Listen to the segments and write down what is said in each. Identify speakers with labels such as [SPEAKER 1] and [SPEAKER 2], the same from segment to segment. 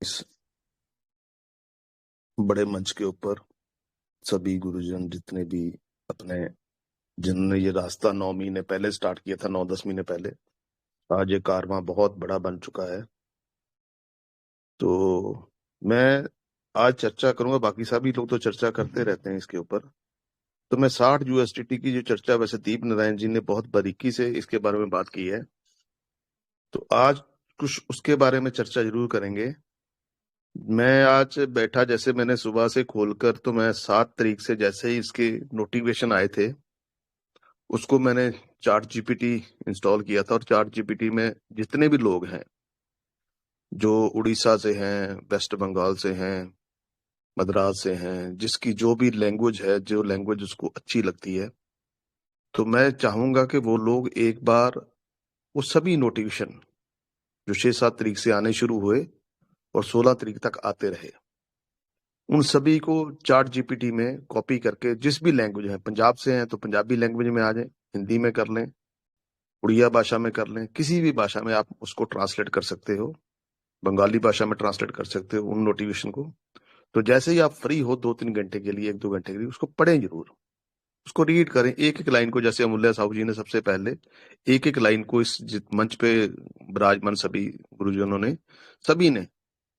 [SPEAKER 1] इस बड़े मंच के ऊपर सभी गुरुजन जितने भी अपने जिन्होंने ये रास्ता 9 महीने पहले स्टार्ट किया था, 9-10 महीने पहले, आज ये कारवां बहुत बड़ा बन चुका है। तो मैं आज चर्चा करूंगा, बाकी सभी लोग तो चर्चा करते रहते हैं इसके ऊपर। तो मैं 60 यूएसडीटी की जो चर्चा, वैसे दीप नारायण जी ने बहुत बारीकी से इसके बारे में बात की है, तो आज कुछ उसके बारे में चर्चा जरूर करेंगे। मैं आज बैठा, जैसे मैंने सुबह से खोलकर, तो मैं 7 तारीख से जैसे ही इसके नोटिफिकेशन आए थे उसको मैंने चार्ट जीपीटी इंस्टॉल किया था, और चार्ट जीपीटी में जितने भी लोग हैं जो उड़ीसा से हैं, वेस्ट बंगाल से हैं, मद्रास से हैं, जिसकी जो भी लैंग्वेज है, जो लैंग्वेज उसको अच्छी लगती है, तो मैं चाहूंगा कि वो लोग एक बार वो सभी नोटिफिकेशन जो 6-7 तारीख से आने शुरू हुए और 16 तारीख तक आते रहे, उन सभी को चार्ट जीपीटी में कॉपी करके, जिस भी लैंग्वेज है, पंजाब से हैं तो पंजाबी लैंग्वेज में आ जाए, हिंदी में कर लें, उड़िया भाषा में कर लें, किसी भी भाषा में आप उसको ट्रांसलेट कर सकते हो, बंगाली भाषा में ट्रांसलेट कर सकते हो उन नोटिफिकेशन को। तो जैसे ही आप फ्री हो 2-3 घंटे के लिए, 1-2 घंटे के लिए, उसको पढ़ें जरूर, उसको रीड करें, एक एक लाइन को। जैसे अमूल्य साहू जी ने सबसे पहले एक एक लाइन को इस मंच पे विराजमान सभी गुरुजनों ने, सभी ने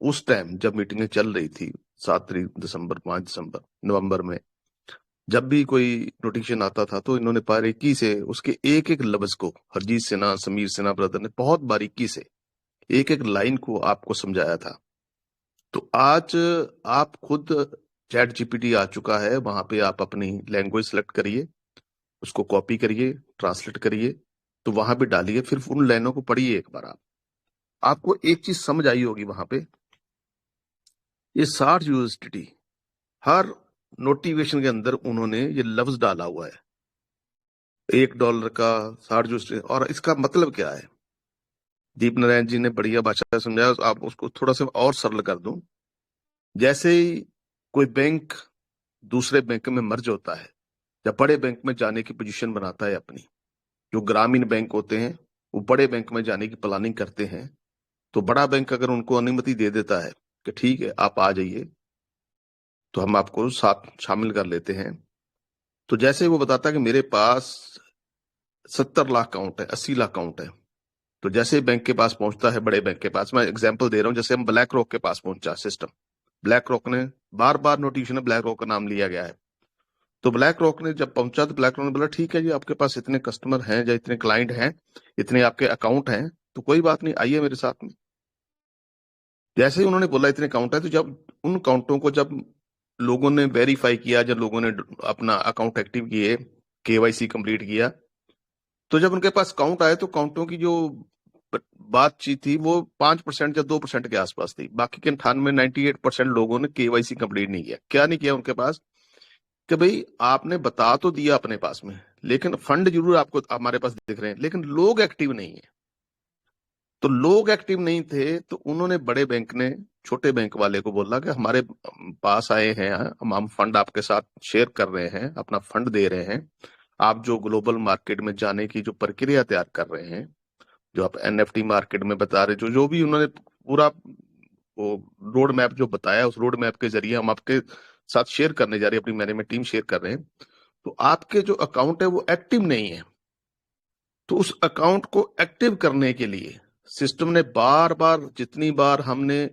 [SPEAKER 1] उस टाइम जब मीटिंगें चल रही थी 7 दिसंबर, 5 दिसंबर, नवंबर में, जब भी कोई नोटिफिकेशन आता था तो इन्होंने बारीकी से उसके एक एक लफ्ज को, हरजीत सिन्हा, समीर सिन्हा ब्रदर ने बहुत बारीकी से एक एक लाइन को आपको समझाया था। तो आज आप खुद, चैट जीपीटी आ चुका है, वहां पे आप अपनी लैंग्वेज सेलेक्ट करिए, उसको कॉपी करिए, ट्रांसलेट करिए, तो वहां पे डालिए, फिर उन लाइनों को पढ़िए एक बार। आपको एक चीज समझ आई होगी वहां पे, ये 60 यूएसडीटी, हर नोटिफिकेशन के अंदर उन्होंने ये लफ्ज डाला हुआ है, $1 का 60 यूएसडीटी। और इसका मतलब क्या है, दीप नारायण जी ने बढ़िया भाषा में समझाया, आप उसको थोड़ा सा और सरल कर दूं। जैसे ही कोई बैंक दूसरे बैंक में मर्ज होता है, या बड़े बैंक में जाने की पोजीशन बनाता है अपनी, जो ग्रामीण बैंक होते हैं वो बड़े बैंक में जाने की प्लानिंग करते हैं, तो बड़ा बैंक अगर उनको अनुमति दे देता है कि ठीक है आप आ जाइए, तो हम आपको साथ शामिल कर लेते हैं। तो जैसे वो बताता है कि मेरे पास 70 लाख काउंट है, 80 लाख काउंट है, तो जैसे बैंक के पास पहुंचता है, बड़े बैंक के पास, मैं एग्जांपल दे रहा हूं, जैसे हम ब्लैक रॉक के पास पहुंचा सिस्टम, ब्लैक रॉक ने बार बार नोटिफिकेशन में ब्लैक रॉक का नाम लिया गया है, तो ब्लैक रॉक ने जब पहुंचा तो ब्लैक रॉक ने बोला ठीक है जी, आपके पास इतने कस्टमर हैं या इतने क्लाइंट हैं, इतने आपके अकाउंट हैं, तो कोई बात नहीं, आइए मेरे साथ में। जैसे ही उन्होंने बोला इतने अकाउंट है, तो जब उन अकाउंटों को जब लोगों ने वेरीफाई किया, जब लोगों ने अपना अकाउंट एक्टिव किए, केवाईसी कंप्लीट किया, तो जब उनके पास अकाउंट आए, तो अकाउंटों की जो बातचीत थी वो 5% या 2% के आसपास थी। बाकी के 98% लोगों ने केवाईसी कंप्लीट नहीं किया। क्या नहीं किया उनके पास, कि भाई आपने बता तो दिया अपने पास में, लेकिन फंड जरूर आपको हमारे पास दिख रहे हैं, लेकिन लोग एक्टिव नहीं है। तो लोग एक्टिव नहीं थे, तो उन्होंने, बड़े बैंक ने छोटे बैंक वाले को बोला कि हमारे पास आए हैं, हम फंड आपके साथ शेयर कर रहे हैं, अपना फंड दे रहे हैं, आप जो ग्लोबल मार्केट में जाने की जो प्रक्रिया तैयार कर रहे हैं, जो आप एनएफटी मार्केट में बता रहे, जो जो भी उन्होंने पूरा वो रोड मैप जो बताया, उस रोड मैप के जरिए हम आपके साथ शेयर करने जा रहे हैं, अपनी मैनेजमेंट टीम शेयर कर रहे हैं, तो आपके जो अकाउंट है वो एक्टिव नहीं है। तो उस अकाउंट को एक्टिव करने के लिए सिस्टम ने बार बार, जितनी बार हमने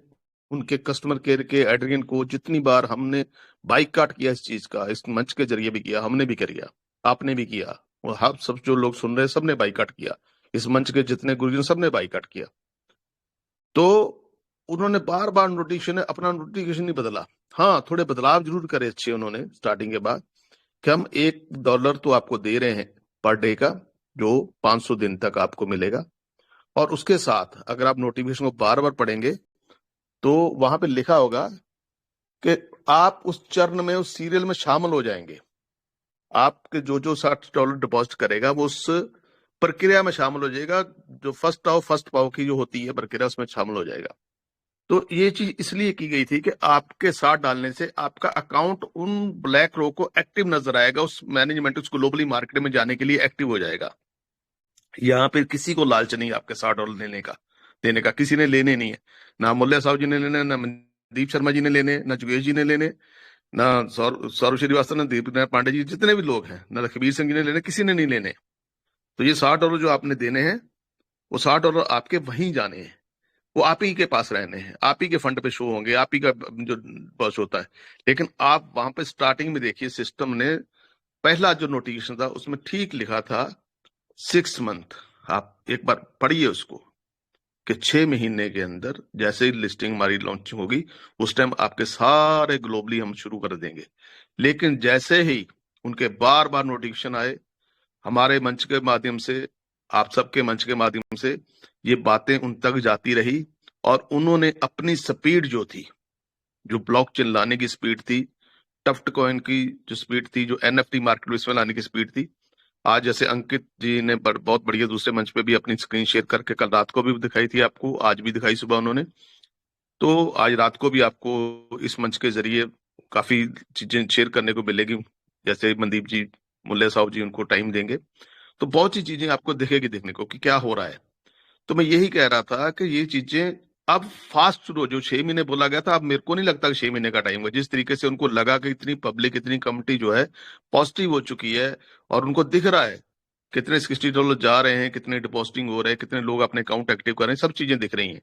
[SPEAKER 1] उनके कस्टमर केयर के एड्रियन को, जितनी बार हमने बाइकआउट किया इस चीज का, इस मंच के जरिए भी किया, हमने भी किया, आपने भी किया, और हम सब जो लोग सुन रहे हैं सबने बाइकआउट किया, इस मंच के जितने गुरुजन सबने बाइकआउट किया। तो उन्होंने बार बार नोटिफिकेशन, अपना नोटिफिकेशन नहीं बदला। हाँ, थोड़े बदलाव जरूर करे अच्छे उन्होंने स्टार्टिंग के बाद, कि हम $1 तो आपको दे रहे हैं पर डे का, जो 500 दिन तक आपको मिलेगा, और उसके साथ अगर आप नोटिफिकेशन को बार बार पढ़ेंगे तो वहां पे लिखा होगा कि आप उस चरण में, उस सीरियल में शामिल हो जाएंगे। आपके जो जो $60 डिपॉजिट करेगा वो उस प्रक्रिया में शामिल हो जाएगा, जो फर्स्ट आओ फर्स्ट पाओ की जो होती है प्रक्रिया, उसमें शामिल हो जाएगा। तो ये चीज इसलिए की गई थी कि आपके साथ डालने से आपका अकाउंट उन ब्लैक रो को एक्टिव नजर आएगा, उस मैनेजमेंट, उस ग्लोबली मार्केट में जाने के लिए एक्टिव हो जाएगा। यहाँ पे किसी को लालच नहीं आपके $60 लेने का, देने का, किसी ने लेने नहीं है। ना मुल्ला साहब जी ने लेने, ना मनदीप शर्मा जी ने लेने, ना जुगेश जी ने लेने, ना सौरभ श्रीवास्तव ने, दीप नारायण पांडे जी, जितने भी लोग हैं, ना कबीर सिंह जी ने लेने, किसी ने नहीं लेने। तो ये $60 जो आपने देने हैं, वो $60 आपके वहीं जाने हैं, वो आप ही के पास रहने हैं, आप ही के फंड पे शो होंगे, आप ही का जो बस होता है। लेकिन आप वहां पे स्टार्टिंग में देखिए, सिस्टम ने पहला जो नोटिफिकेशन था उसमें ठीक लिखा था 6 मंथ। आप एक बार पढ़िए उसको, कि 6 महीने के अंदर जैसे ही लिस्टिंग हमारी लॉन्चिंग होगी, उस टाइम आपके सारे ग्लोबली हम शुरू कर देंगे। लेकिन जैसे ही उनके बार बार नोटिफिकेशन आए, हमारे मंच के माध्यम से, आप सबके मंच के माध्यम से ये बातें उन तक जाती रही, और उन्होंने अपनी स्पीड जो थी, जो ब्लॉकचेन लाने की स्पीड थी, टफ्ट कॉइन की जो स्पीड थी, जो एनएफटी मार्केट में लाने की स्पीड थी, आज जैसे अंकित जी ने बहुत बढ़िया दूसरे मंच पे भी अपनी स्क्रीन शेयर करके कल रात को भी दिखाई थी आपको, आज भी दिखाई सुबह उन्होंने, तो आज रात को भी आपको इस मंच के जरिए काफी चीजें शेयर करने को मिलेगी। जैसे मनदीप जी, मुल्ला साहब जी उनको टाइम देंगे, तो बहुत सी चीजें आपको दिखेगी देखने को कि क्या हो रहा है। तो मैं यही कह रहा था कि ये चीजें अब फास्ट शुरू हो, जो 6 महीने बोला गया था, अब मेरे को नहीं लगता कि 6 महीने का टाइम है। जिस तरीके से उनको लगा कि इतनी पब्लिक, इतनी कम्युनिटी जो है पॉजिटिव हो चुकी है, और उनको दिख रहा है कितने $60 जा रहे हैं, कितने डिपॉजिटिंग हो रहे हैं, कितने लोग अपने अकाउंट एक्टिव कर रहे हैं, सब चीजें दिख रही हैं।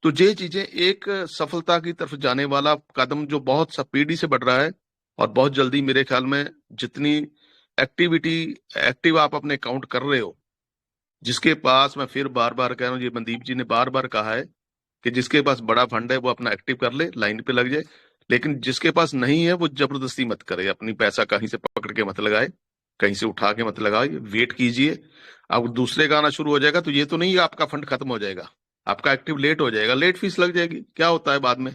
[SPEAKER 1] तो ये चीजें एक सफलता की तरफ जाने वाला कदम जो बहुत स्पीडी से बढ़ रहा है, और बहुत जल्दी मेरे ख्याल में जितनी एक्टिविटी एक्टिव आप अपने अकाउंट कर रहे हो, जिसके पास, मैं फिर बार बार कह रहा हूँ, ये मनदीप जी ने बार बार कहा है कि जिसके पास बड़ा फंड है वो अपना एक्टिव कर ले, लाइन पे लग जाए। लेकिन जिसके पास नहीं है वो जबरदस्ती मत करे, अपनी पैसा कहीं से पकड़ के मत लगाए, कहीं से उठा के मत लगाए, वेट कीजिए। अब दूसरे का आना शुरू हो जाएगा तो ये तो नहीं है आपका फंड खत्म हो जाएगा, आपका एक्टिव लेट हो जाएगा, लेट फीस लग जाएगी। क्या होता है बाद में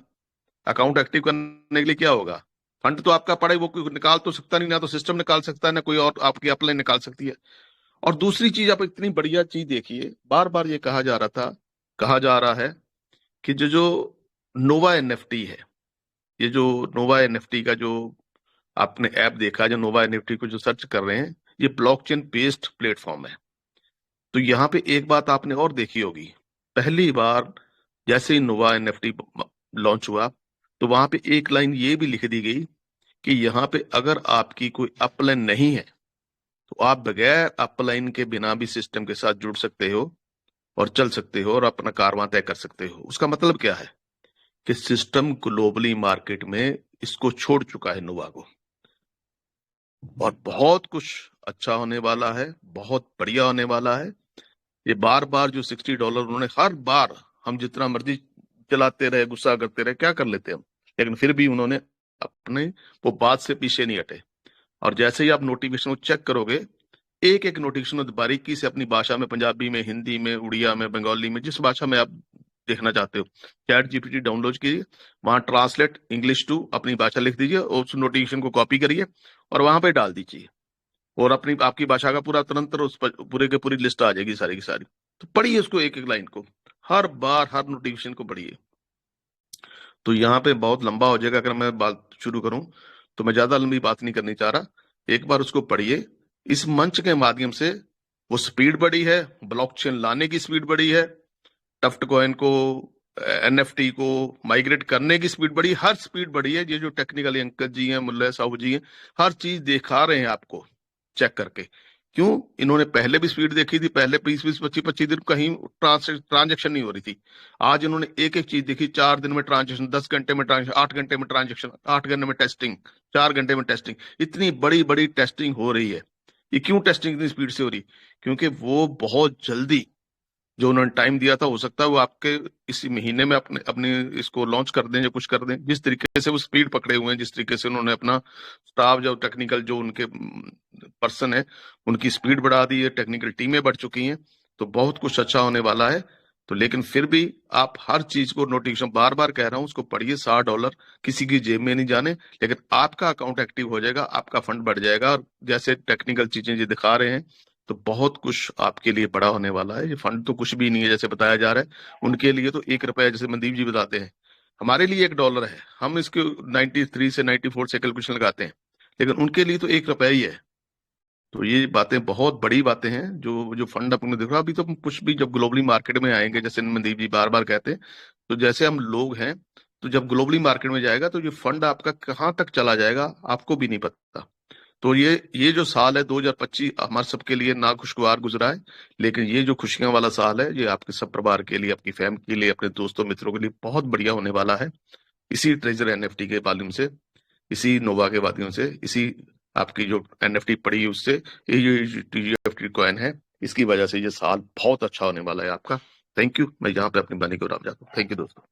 [SPEAKER 1] अकाउंट एक्टिव करने के लिए, क्या होगा? फंड तो आपका पड़ा है, वो कोई निकाल तो सकता नहीं, ना तो सिस्टम निकाल सकता है, ना कोई और आपकी अपलाइन निकाल सकती है। और दूसरी चीज, आप इतनी बढ़िया चीज देखिए, बार बार ये कहा जा रहा है कि जो जो नोवा एनएफटी है, ये जो नोवा एनएफटी का जो आपने ऐप देखा, जो नोवा एनएफटी को जो सर्च कर रहे हैं, ये ब्लॉकचेन बेस्ड प्लेटफॉर्म है। तो यहाँ पे एक बात आपने और देखी होगी, पहली बार जैसे ही नोवा एनएफटी लॉन्च हुआ, तो वहां पे एक लाइन ये भी लिख दी गई कि यहाँ पे अगर आपकी कोई अपलाइन नहीं है, तो आप बगैर अपलाइन के बिना भी सिस्टम के साथ जुड़ सकते हो, और चल सकते हो, और अपना कारवां तय कर सकते हो। उसका मतलब क्या है कि सिस्टम ग्लोबली मार्केट में इसको छोड़ चुका है, नोवा को, और बहुत कुछ अच्छा होने वाला है, बहुत बढ़िया होने वाला है। ये बार बार जो $60 उन्होंने, हर बार हम जितना मर्जी चलाते रहे, गुस्सा करते रहे, क्या कर लेते हम, लेकिन फिर भी उन्होंने अपने वो बात से पीछे नहीं हटे। और जैसे ही आप नोटिफिकेशन को चेक करोगे, एक एक नोटिफिकेशन बारीकी से अपनी भाषा में, पंजाबी में, हिंदी में, उड़िया में, बंगाली में, जिस भाषा में आप देखना चाहते हो, चैट जीपीटी डाउनलोड कीजिए, वहां ट्रांसलेट इंग्लिश टू अपनी भाषा लिख दीजिए, और उस नोटिफिकेशन को कॉपी करिए और वहां पे डाल दीजिए, और अपनी आपकी भाषा का पूरा तुरंत उस पर पूरे के पूरी लिस्ट आ जाएगी, सारी की सारी। तो पढ़िए उसको, एक एक लाइन को, हर बार हर नोटिफिकेशन को पढ़िए। तो यहाँ पे बहुत लंबा हो जाएगा, अगर मैं बात शुरू करूं तो मैं ज्यादा लंबी बात नहीं करनी चाह रहा। एक बार उसको पढ़िए। इस मंच के माध्यम से वो स्पीड बढ़ी है, ब्लॉकचेन लाने की स्पीड बढ़ी है, टफ्ट कॉइन को, एनएफटी को माइग्रेट करने की स्पीड बढ़ी, हर स्पीड बढ़ी है। ये जो टेक्निकली अंकल जी हैं, मुल्ला साहू जी हैं, हर चीज दिखा रहे हैं आपको चेक करके। क्यों? इन्होंने पहले भी स्पीड देखी थी, पहले 20-20, 25-25 दिन कहीं ट्रांजेक्शन नहीं हो रही थी। आज इन्होंने एक एक चीज देखी, 4 दिन में ट्रांजेक्शन, 10 घंटे में ट्रांजेक्शन, 8 घंटे में ट्रांजेक्शन, 8 घंटे में टेस्टिंग, 4 घंटे में टेस्टिंग, इतनी बड़ी बड़ी टेस्टिंग हो रही है। ये क्यों टेस्टिंग इतनी स्पीड से हो रही? क्योंकि वो बहुत जल्दी जो उन्होंने टाइम दिया था, हो सकता है वो आपके इसी महीने में अपने अपने इसको लॉन्च कर दें या कुछ कर दें। जिस तरीके से वो स्पीड पकड़े हुए हैं, जिस तरीके से उन्होंने अपना स्टाफ, जो टेक्निकल जो उनके पर्सन है, उनकी स्पीड बढ़ा दी है, टेक्निकल टीमें बढ़ चुकी हैं, तो बहुत कुछ अच्छा होने वाला है। तो लेकिन फिर भी आप हर चीज को, नोटिफिकेशन बार बार कह रहा हूं, उसको पढ़िए। $60 किसी की जेब में नहीं जाने, लेकिन आपका अकाउंट एक्टिव हो जाएगा, आपका फंड बढ़ जाएगा। और जैसे टेक्निकल चीजें ये दिखा रहे हैं, तो बहुत कुछ आपके लिए बड़ा होने वाला है। ये फंड तो कुछ भी नहीं है जैसे बताया जा रहा है, उनके लिए तो 1 रुपया, जैसे मनदीप जी बताते हैं, हमारे लिए $1 है, हम इसके 93 से 94 से कैलकुलेशन लगाते हैं, लेकिन उनके लिए तो 1 रुपया ही है। तो ये बातें बहुत बड़ी बातें हैं, जो जो फंड अपने देख रहा, अभी तो कुछ भी जब ग्लोबली मार्केट में आएंगे, जैसे मनदीप जी बार बार कहते हैं, तो जैसे हम लोग हैं, तो जब ग्लोबली मार्केट में जाएगा तो ये फंड आपका कहाँ तक चला जाएगा आपको भी नहीं पता। तो ये जो साल है 2025 हमारे सबके लिए ना खुशगवार गुजरा है, लेकिन ये जो खुशियां वाला साल है, ये आपके सब परिवार के लिए, आपकी फैमिली के लिए, अपने दोस्तों मित्रों के लिए बहुत बढ़िया होने वाला है। इसी ट्रेजर एनएफटी के माध्यम से, इसी नोवा के माध्यम से, इसी आपकी जो एनएफटी पड़ी है उससे, ये जो टीजीएफटी कॉइन है, इसकी वजह से ये साल बहुत अच्छा होने वाला है आपका। Thank you. मैं यहाँ पे अपनी वाणी को राम जाता हूँ। थैंक यू दोस्तों।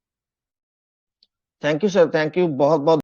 [SPEAKER 2] Thank you sir, thank you बहुत बहुत।